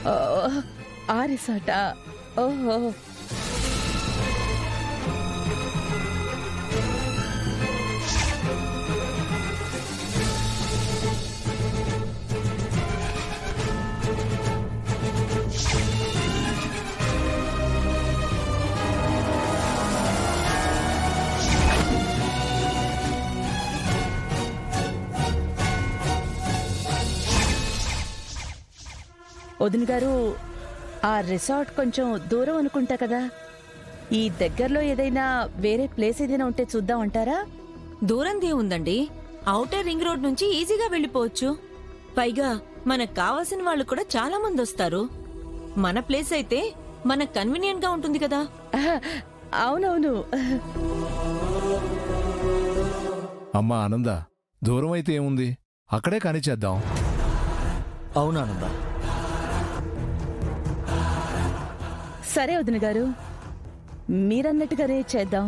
ఆ రిసార్టా? ఓహో, వదిన గారు, ఆ రిసార్ట్ కొంచెం దూరం అనుకుంటా కదా. ఈ దగ్గరలో ఏదైనా వేరే ప్లేస్ ఏదైనా ఉంటే చూద్దాం అంటారా? దూరందే ఉందండి. ఔటర్ రింగ్ రోడ్ నుంచి ఈజీగా వెళ్ళిపోవచ్చు. పైగా మనకు కావాల్సిన వాళ్ళు కూడా చాలా మంది వస్తారు. మన ప్లేస్ అయితే మనకు కన్వీనియంట్ గా ఉంటుంది కదా. అవునవును. అమ్మా ఆనంద, దూరం అయితే ఏముంది, అక్కడే కానిచేద్దాం. అవునానంద. సరే వదిన గారు, మీరన్నట్టుగానే చేద్దాం.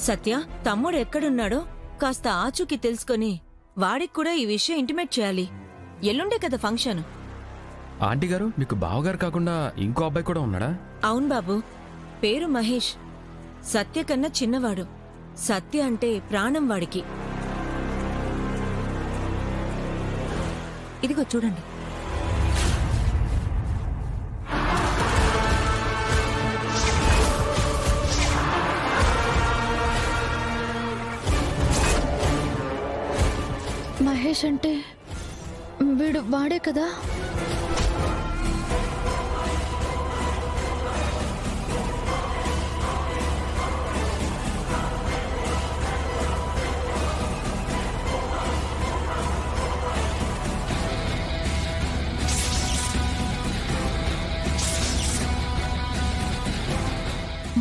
సత్య, తమ్ముడు ఎక్కడున్నాడో కాస్త ఆచూకీ తెలుసుకొని వాడికి కూడా ఈ విషయం ఇంటిమేట్ చేయాలి. ఎల్లుండే కదా ఫంక్షన్. ఆంటీ గారు, మీకు బావగారు కాకుండా ఇంకో అబ్బాయి కూడా ఉన్నాడా? అవును బాబు, పేరు మహేష్. సత్య కన్నా చిన్నవాడు. సత్య అంటే ప్రాణం వాడికి. ఇదిగో చూడండి. మహేష్ అంటే వీడు వాడే కదా?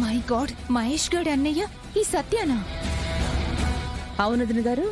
మై గాడ్, మహేష్ గడ్ అన్నయ్య ఈ సత్యానా? అవును వదిన గారు,